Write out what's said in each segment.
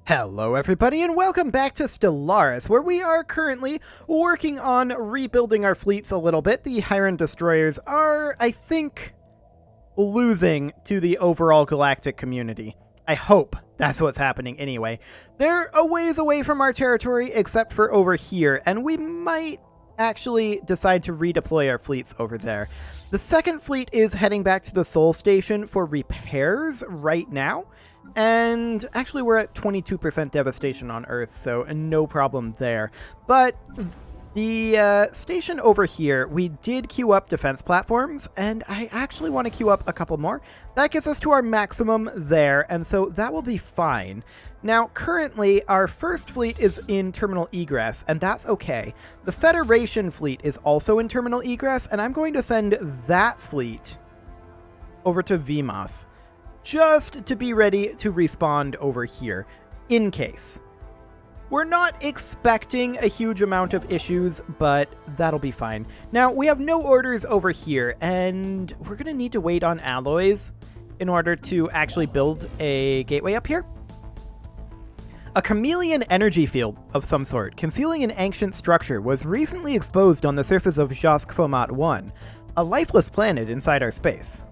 Hello everybody and welcome back to Stellaris, where we are currently working on rebuilding our fleets a little bit. The Hiran destroyers are, I think, losing to the overall galactic community. I hope that's what's happening anyway. They're a ways away from our territory except for over here, and we might actually decide to redeploy our fleets over there. The second fleet is heading back to the Sol Station for repairs right now. And actually we're at 22% devastation on Earth, so no problem there. But the station over here, we did queue up defense platforms, and I actually want to queue up a couple more. That gets us to our maximum there, and so that will be fine. Now, currently, our first fleet is in terminal egress, and that's okay. The Federation fleet is also in terminal egress, and I'm going to send that fleet over to VMOS, just to be ready to respond over here, in case. We're not expecting a huge amount of issues, but that'll be fine. Now, we have no orders over here, and we're going to need to wait on alloys in order to actually build a gateway up here. A chameleon energy field of some sort, concealing an ancient structure, was recently exposed on the surface of Jask-Fomat 1, a lifeless planet inside our space.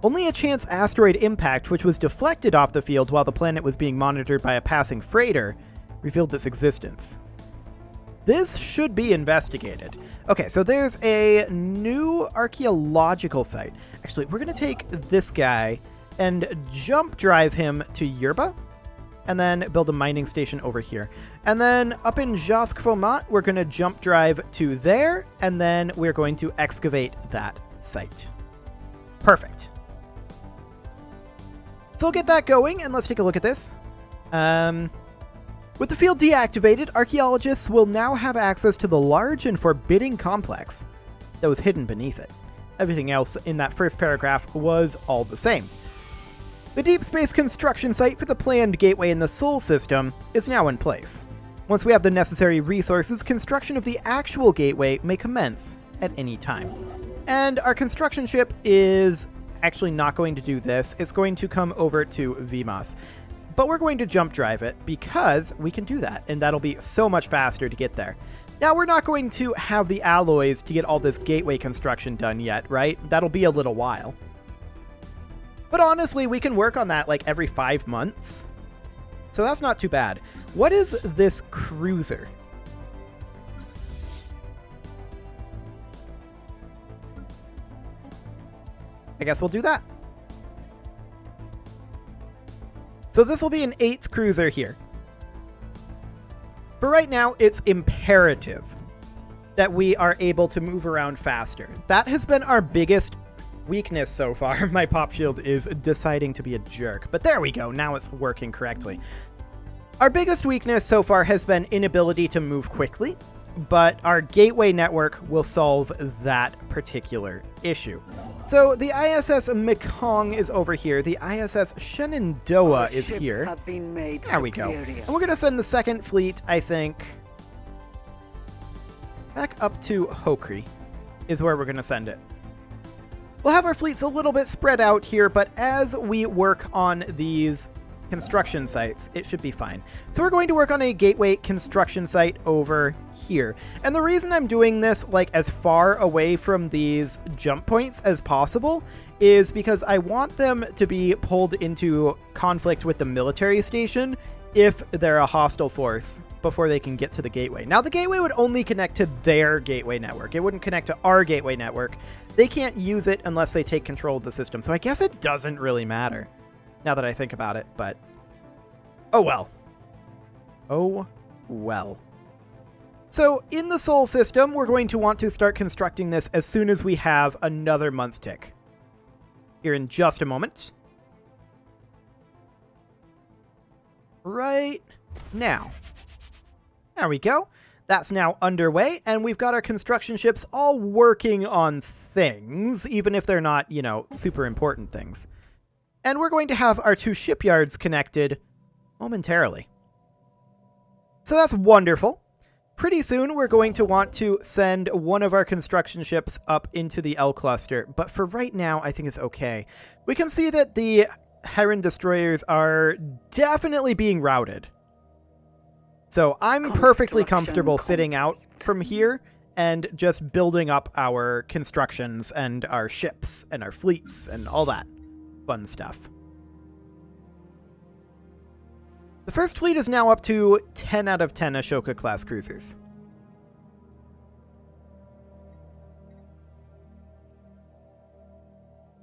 Only a chance asteroid impact, which was deflected off the field while the planet was being monitored by a passing freighter, revealed its existence. This should be investigated. Okay, so there's a new archaeological site. Actually, we're going to take this guy and jump drive him to Europa, and then build a mining station over here. And then up in Jask-Fomat, we're going to jump drive to there, and then we're going to excavate that site. Perfect. So we'll get that going, and let's take a look at this. With the field deactivated, archaeologists will now have access to the large and forbidding complex that was hidden beneath it. Everything else in that first paragraph was all the same. The deep space construction site for the planned gateway in the Sol system is now in place. Once we have the necessary resources, construction of the actual gateway may commence at any time. And our construction ship is actually not going to do this. It's going to come over to VMOS. But we're going to jump drive it because we can do that, and that'll be so much faster to get there. Now, we're not going to have the alloys to get all this gateway construction done yet, right? That'll be a little while. But honestly, we can work on that like every 5 months. So that's not too bad. What is this cruiser? I guess we'll do that. So this will be an 8th cruiser here. For right now, it's imperative that we are able to move around faster. That has been our biggest weakness so far. My pop shield is deciding to be a jerk, but there we go. Now it's working correctly. Our biggest weakness so far has been inability to move quickly, but our gateway network will solve that particular issue. So the ISS Mekong is over here. The ISS Shenandoah is here. There we go. And we're going to send the second fleet, I think, back up to Hokri is where we're going to send it. We'll have our fleets a little bit spread out here, but as we work on these construction sites, it should be fine. So we're going to work on a gateway construction site over here. And the reason I'm doing this like as far away from these jump points as possible is because I want them to be pulled into conflict with the military station if they're a hostile force before they can get to the gateway. Now, the gateway would only connect to their gateway network. It wouldn't connect to our gateway network. They can't use it unless they take control of the system. So I guess it doesn't really matter now that I think about it, but oh well. Oh well. So in the Sol system, we're going to want to start constructing this as soon as we have another month tick. Here in just a moment. Right now. There we go. That's now underway, and we've got our construction ships all working on things, even if they're not, you know, super important things. And we're going to have our 2 shipyards connected momentarily. So that's wonderful. Pretty soon, we're going to want to send one of our construction ships up into the L cluster, but for right now, I think it's okay. We can see that the Hiran destroyers are definitely being routed. So I'm perfectly comfortable sitting out from here and just building up our constructions and our ships and our fleets and all that fun stuff. The first fleet is now up to 10 out of 10 Ashoka-class cruisers.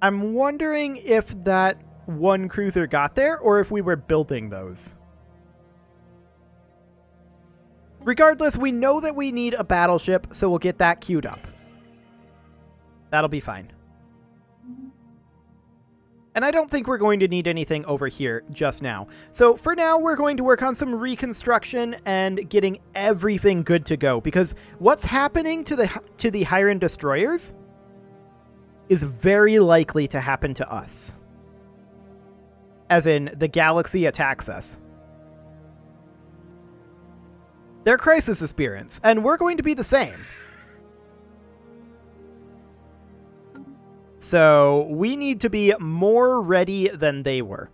I'm wondering if that one cruiser got there or if we were building those. Regardless, we know that we need a battleship, so we'll get that queued up. That'll be fine. And I don't think we're going to need anything over here just now. So for now, we're going to work on some reconstruction and getting everything good to go. Because what's happening to the Hiran destroyers is very likely to happen to us. As in, the galaxy attacks us. They're crisis experience, and we're going to be the same. So we need to be more ready than they were.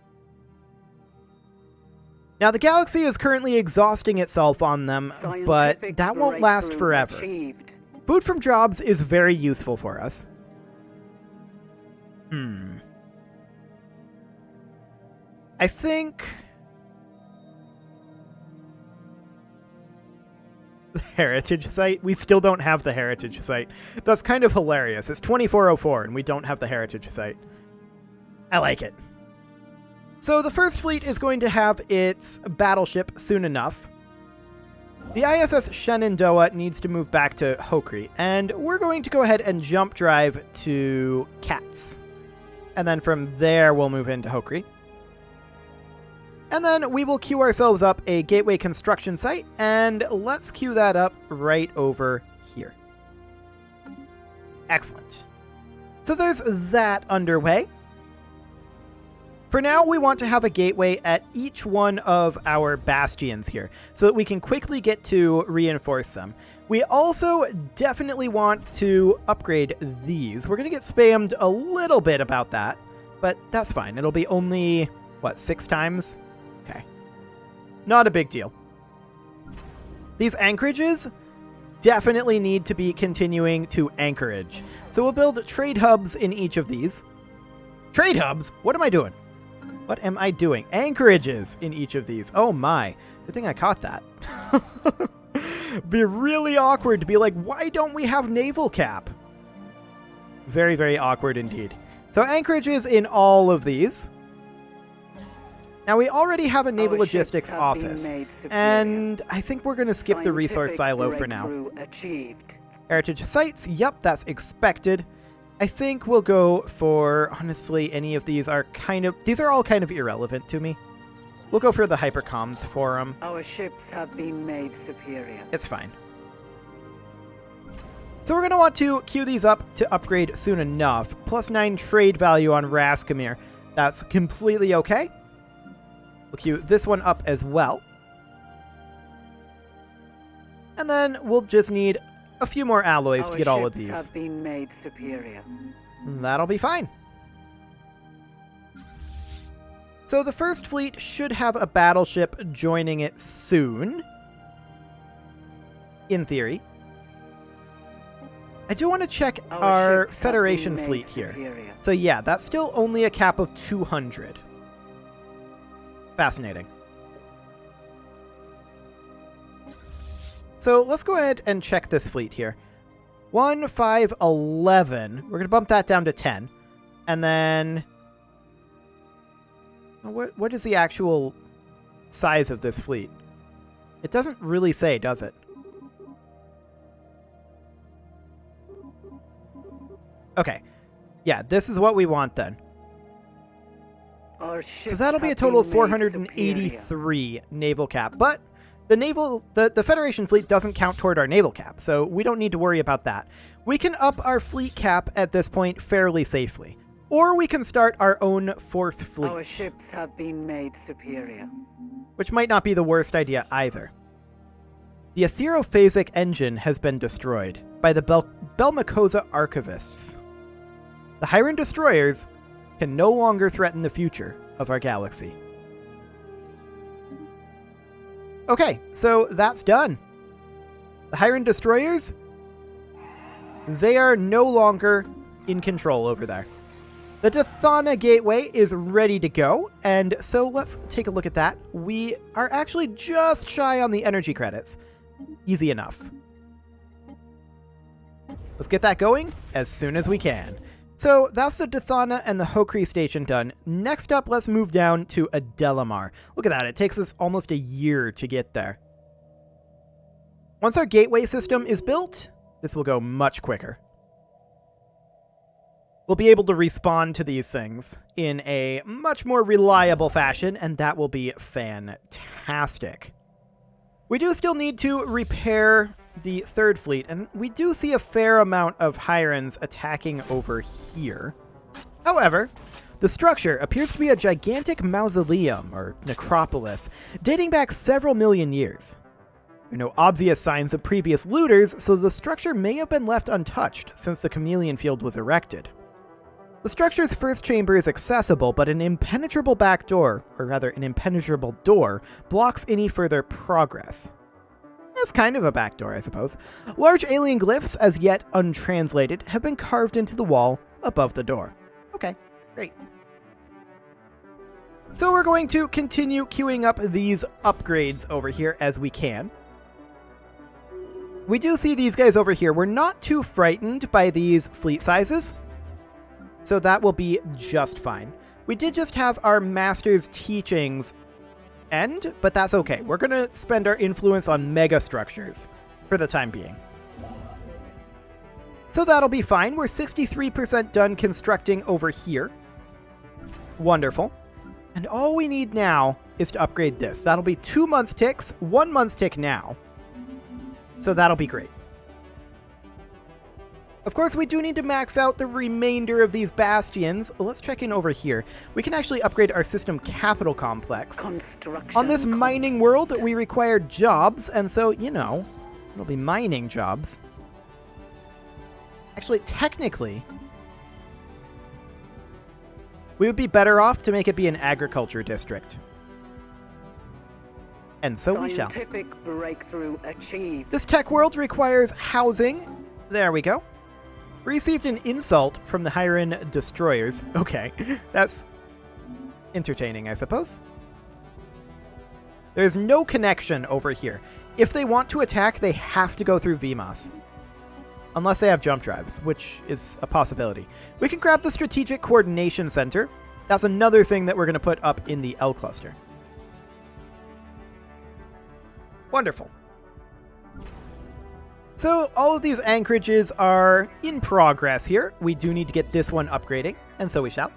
Now, the galaxy is currently exhausting itself on them, but that won't last forever. Food from jobs is very useful for us. I think the heritage site. We still don't have the heritage site. That's kind of hilarious. It's 2404 and we don't have the heritage site. I like it. So the first fleet is going to have its battleship soon enough. The ISS Shenandoah needs to move back to Hokri, and we're going to go ahead and jump drive to Katz. And then from there, we'll move into Hokri. And then we will queue ourselves up a gateway construction site, and let's queue that up right over here. Excellent. So there's that underway. For now, we want to have a gateway at each one of our bastions here, so that we can quickly get to reinforce them. We also definitely want to upgrade these. We're going to get spammed a little bit about that, but that's fine. It'll be only, what, 6 times? Okay. Not a big deal. These anchorages definitely need to be continuing to anchorage. So we'll build trade hubs in each of these. Trade hubs? What am I doing? What am I doing? Anchorages in each of these. Oh my. Good thing I caught that. Be really awkward to be like, why don't we have naval cap? Very, very awkward indeed. So anchorages in all of these. Now, we already have a naval logistics office, and I think we're going to skip the resource silo for now. Heritage sites, yep, that's expected. I think we'll go for, honestly, any of these are these are all kind of irrelevant to me. We'll go for the hypercoms forum. Our ships have been made superior. It's fine. So we're going to want to queue these up to upgrade soon enough. +9 trade value on Raskamir. That's completely okay. We'll queue this one up as well. And then we'll just need a few more alloys to get all of these. Our ships have been made superior. That'll be fine. So the first fleet should have a battleship joining it soon. In theory. I do want to check our Federation fleet here. So yeah, that's still only a cap of 200. Fascinating. So let's go ahead and check this fleet here. 1, 5, 11. We're going to bump that down to 10. And then... What is the actual size of this fleet? It doesn't really say, does it? Okay. Yeah, this is what we want then. So that'll be a total of 483 naval cap. But the Federation fleet doesn't count toward our naval cap, so we don't need to worry about that. We can up our fleet cap at this point fairly safely. Or we can start our own 4th fleet. Our ships have been made superior. Which might not be the worst idea either. The Etherophasic engine has been destroyed by the Belmacosa archivists. The Hiran destroyers can no longer threaten the future of our galaxy. Okay, so that's done. The Hiren destroyers, they are no longer in control over there. The Dathana Gateway is ready to go, and so let's take a look at that. We are actually just shy on the energy credits. Easy enough. Let's get that going as soon as we can. So that's the Dathana and the Hokri station done. Next up, let's move down to Adelamar. Look at that, it takes us almost a year to get there. Once our gateway system is built, this will go much quicker. We'll be able to respond to these things in a much more reliable fashion, and that will be fantastic. We do still need to repair the third fleet, and we do see a fair amount of Hirens attacking over here. However, the structure appears to be a gigantic mausoleum, or necropolis, dating back several million years. There are no obvious signs of previous looters, so the structure may have been left untouched since the Chameleon Field was erected. The structure's first chamber is accessible, but an impenetrable back door, or rather an impenetrable door, blocks any further progress. It's kind of a back door, I suppose. Large alien glyphs, as yet untranslated, have been carved into the wall above the door. Okay, great. So we're going to continue queuing up these upgrades over here as we can. We do see these guys over here. We're not too frightened by these fleet sizes, so that will be just fine. We did just have our master's teachings end, but that's okay. We're going to spend our influence on megastructures for the time being. So that'll be fine. We're 63% done constructing over here. Wonderful. And all we need now is to upgrade this. That'll be 2 month ticks, 1 month tick now. So that'll be great. Of course, we do need to max out the remainder of these bastions. Let's check in over here. We can actually upgrade our system capital complex. On this mining world, we require jobs, and so, you know, it'll be mining jobs. Actually, technically, we would be better off to make it be an agriculture district. And so we shall. Scientific breakthrough achieved. This tech world requires housing. There we go. Received an insult from the Hiren destroyers. Okay, that's entertaining, I suppose. There's no connection over here. If they want to attack, they have to go through VMOS. Unless they have jump drives, which is a possibility. We can grab the Strategic Coordination Center. That's another thing that we're going to put up in the L cluster. Wonderful. So all of these anchorages are in progress here. We do need to get this one upgrading, and so we shall.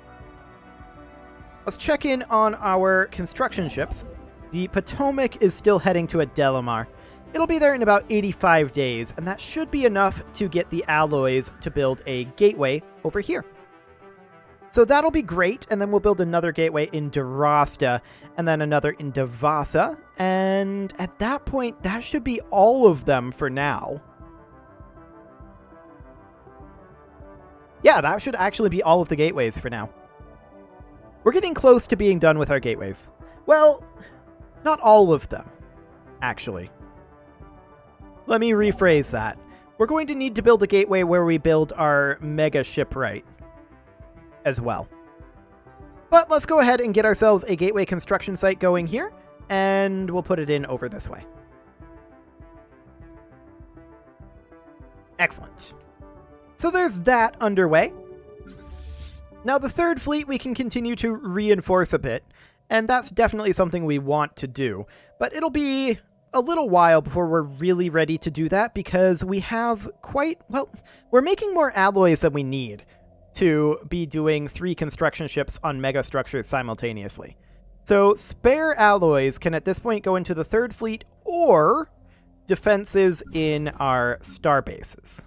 Let's check in on our construction ships. The Potomac is still heading to Adelamar. It'll be there in about 85 days, and that should be enough to get the alloys to build a gateway over here. So that'll be great, and then we'll build another gateway in Durasta, and then another in Devasa, and at that point, that should be all of them for now. Yeah, that should actually be all of the gateways for now. We're getting close to being done with our gateways. Well, not all of them, actually. Let me rephrase that. We're going to need to build a gateway where we build our mega shipwright as well. But let's go ahead and get ourselves a gateway construction site going here, and we'll put it in over this way. Excellent. So there's that underway. Now the third fleet we can continue to reinforce a bit, and that's definitely something we want to do. But it'll be a little while before we're really ready to do that, because we have we're making more alloys than we need to be doing 3 construction ships on megastructures simultaneously. So spare alloys can at this point go into the third fleet or defenses in our star bases.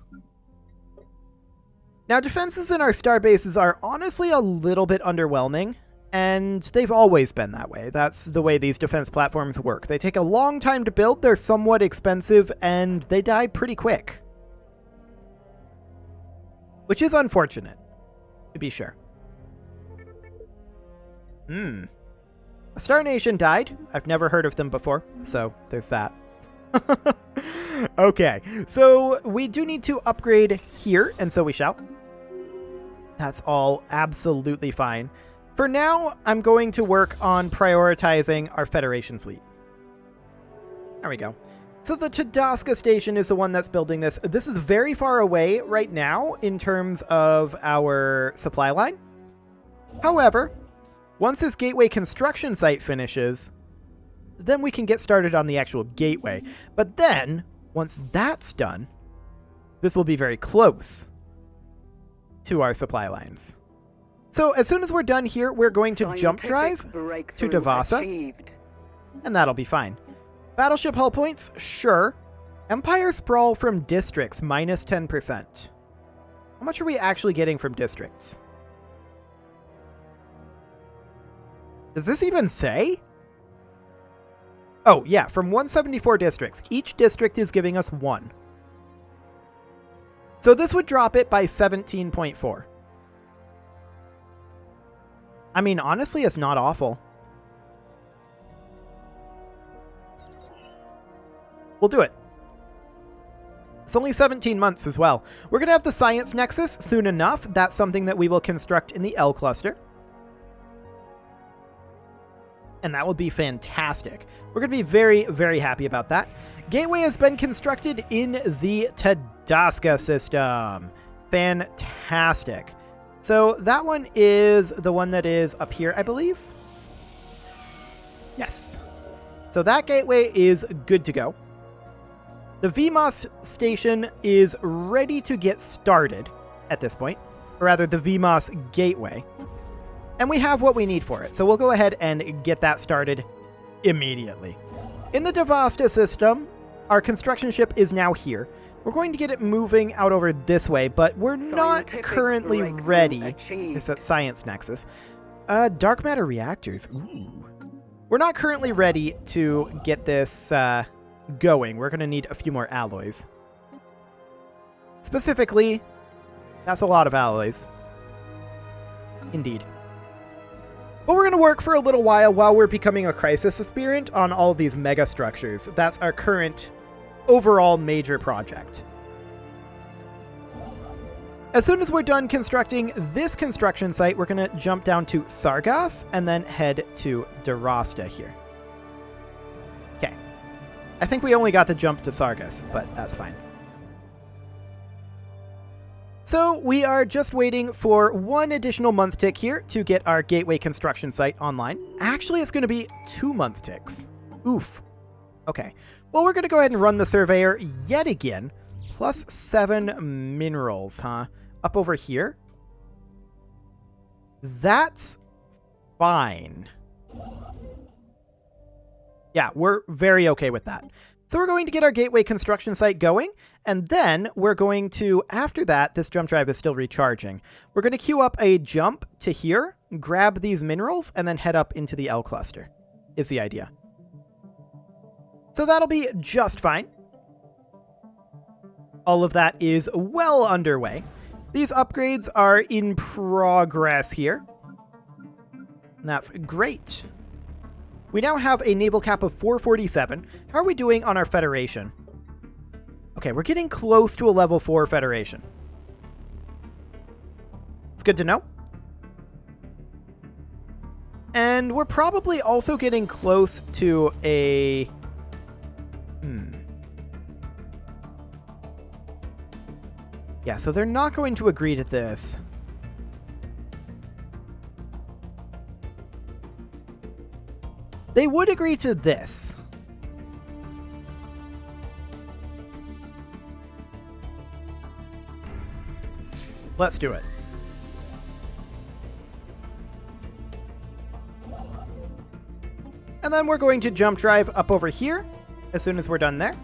Now, defenses in our star bases are honestly a little bit underwhelming, and they've always been that way. That's the way these defense platforms work. They take a long time to build, they're somewhat expensive, and they die pretty quick. Which is unfortunate, to be sure. A Star Nation died. I've never heard of them before, so there's that. Okay, so we do need to upgrade here, and so we shall. That's all absolutely fine. For now, I'm going to work on prioritizing our Federation fleet. There we go. So the Tadasca station is the one that's building this. This is very far away right now in terms of our supply line. However, once this gateway construction site finishes, then we can get started on the actual gateway. But then, once that's done, this will be very close to our supply lines. So as soon as we're done here, we're going to jump drive to Devasa, and that'll be fine. Battleship hull points, sure. Empire sprawl from districts, minus 10%. How much are we actually getting from districts? Does this even say? Oh, yeah, from 174 districts. Each district is giving us 1. So this would drop it by 17.4. I mean, honestly, it's not awful. We'll do it. It's only 17 months as well. We're going to have the Science Nexus soon enough. That's something that we will construct in the L cluster. And that will be fantastic. We're going to be very, very happy about that. Gateway has been constructed in the Tadasca system. Fantastic. So that one is the one that is up here, I believe. Yes. So that gateway is good to go. The VMOS station is ready to get started at this point. Or rather, the VMOS gateway. And we have what we need for it. So we'll go ahead and get that started immediately. In the Devasta system, our construction ship is now here. We're going to get it moving out over this way, but we're not currently ready. It's that Science Nexus. Dark matter reactors. Ooh. We're not currently ready to get this going. We're going to need a few more alloys. Specifically, that's a lot of alloys. Indeed. But we're going to work for a little while we're becoming a crisis aspirant on all of these megastructures. That's our current overall major project. As soon as we're done constructing this construction site, we're going to jump down to Sargas and then head to Darasta here. Okay. I think we only got to jump to Sargas, but that's fine. So we are just waiting for one additional month tick here to get our gateway construction site online. Actually, it's going to be 2 month ticks. Oof. Okay. Well, we're going to go ahead and run the surveyor yet again. Plus 7 minerals, huh? Up over here. That's fine. Yeah, we're very okay with that. So we're going to get our gateway construction site going, and then we're going to, after that, this jump drive is still recharging. We're going to queue up a jump to here, grab these minerals, and then head up into the L cluster, is the idea. So that'll be just fine. All of that is well underway. These upgrades are in progress here. And that's great. We now have a naval cap of 447. How are we doing on our Federation? Okay, we're getting close to a level 4 Federation. It's good to know. And we're probably also getting close to a... Yeah, so they're not going to agree to this. They would agree to this. Let's do it. And then we're going to jump drive up over here as soon as we're done there.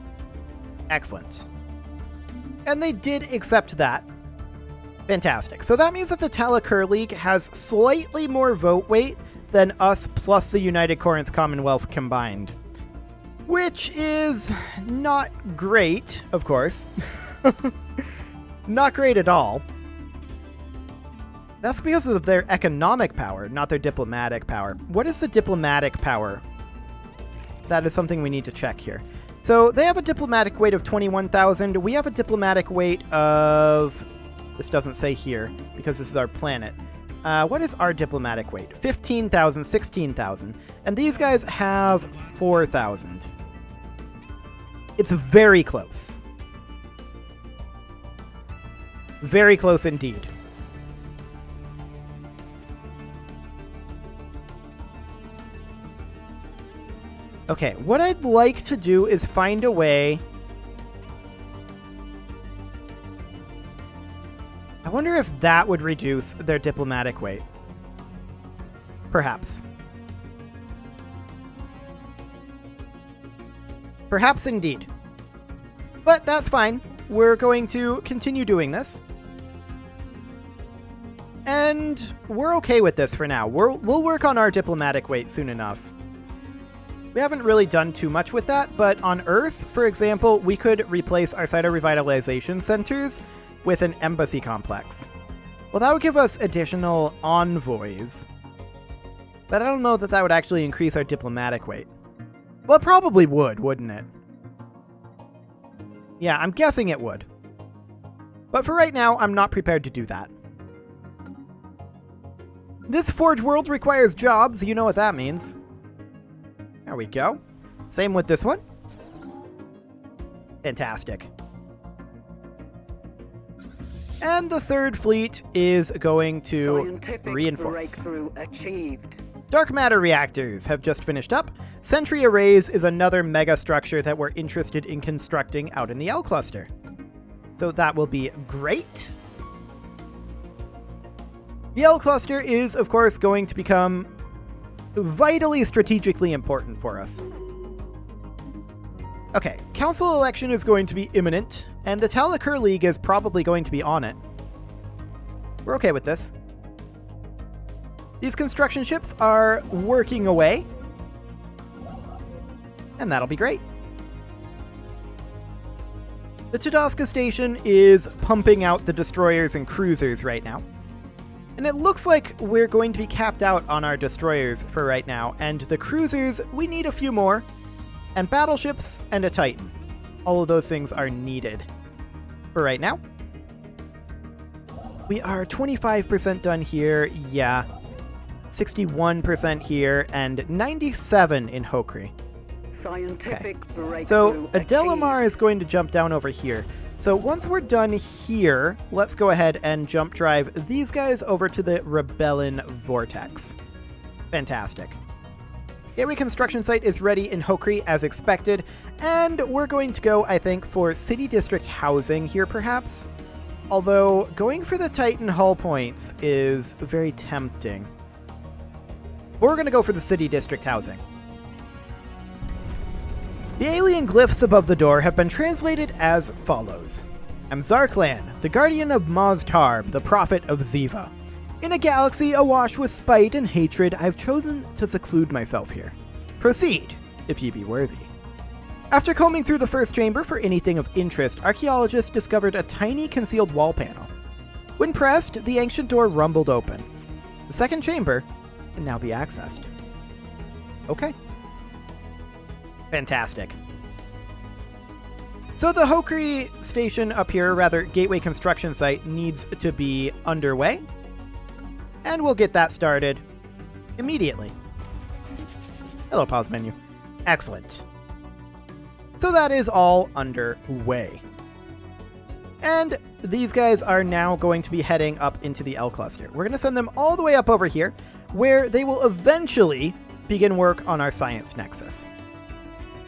Excellent. And they did accept that. Fantastic. So that means that the Talakir League has slightly more vote weight than us plus the United Corinth Commonwealth combined. Which is not great, of course. Not great at all. That's because of their economic power, not their diplomatic power. What is the diplomatic power? That is something we need to check here. So they have a diplomatic weight of 21,000. We have a diplomatic weight of... This doesn't say here because this is our planet. What is our diplomatic weight? 15,000, 16,000. And these guys have 4,000. It's very close. Very close indeed. Okay, what I'd like to do is find a way... I wonder if that would reduce their diplomatic weight. Perhaps. Perhaps indeed. But that's fine. We're going to continue doing this. And we're okay with this for now. We'll work on our diplomatic weight soon enough. We haven't really done too much with that, but on Earth, for example, we could replace our cyto-revitalization centers with an embassy complex. Well, that would give us additional envoys, but I don't know that that would actually increase our diplomatic weight. Well, it probably would, wouldn't it? Yeah, I'm guessing it would. But for right now, I'm not prepared to do that. This Forge world requires jobs, you know what that means. There we go. Same with this one. Fantastic. And the third fleet is going to Scientific reinforce. breakthrough achieved. Dark matter reactors have just finished up. Sentry arrays is another megastructure that we're interested in constructing out in the L cluster. So that will be great. The L cluster is, of course, going to become vitally strategically important for us. Okay, council election is going to be imminent, and the Talakir League is probably going to be on it. We're okay with this. These construction ships are working away, and that'll be great. The Tadasca station is pumping out the destroyers and cruisers right now. And it looks like we're going to be capped out on our destroyers for right now, and the cruisers, we need a few more, and battleships, and a Titan. All of those things are needed for right now. We are 25% done here, yeah. 61% here, and 97 in Hokri. Scientific breakthrough So achieved. Adelamar is going to jump down over here. So once we're done here, let's go ahead and jump drive these guys over to the Rebellion Vortex. Fantastic. Gateway construction site is ready in Hokri as expected, and we're going to go, I think, for city district housing here perhaps. Although going for the Titan hull points is very tempting. We're going to go for the city district housing. The alien glyphs above the door have been translated as follows. I'm Zarklan, the guardian of Maztarb, the prophet of Ziva. In a galaxy awash with spite and hatred, I've chosen to seclude myself here. Proceed, if ye be worthy. After combing through the first chamber for anything of interest, archaeologists discovered a tiny concealed wall panel. When pressed, the ancient door rumbled open. The second chamber can now be accessed. Okay. Fantastic. So the Hokri station up here, rather gateway construction site, needs to be underway. And we'll get that started immediately. Hello, pause menu. Excellent. So that is all underway. And these guys are now going to be heading up into the L cluster. We're going to send them all the way up over here, where they will eventually begin work on our science nexus.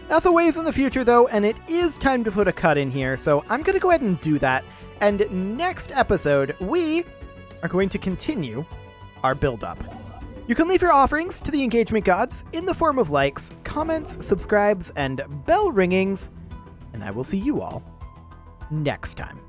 That's a ways in the future, though, and it is time to put a cut in here, so I'm going to go ahead and do that. And next episode, we are going to continue our build-up. You can leave your offerings to the engagement gods in the form of likes, comments, subscribes, and bell ringings, and I will see you all next time.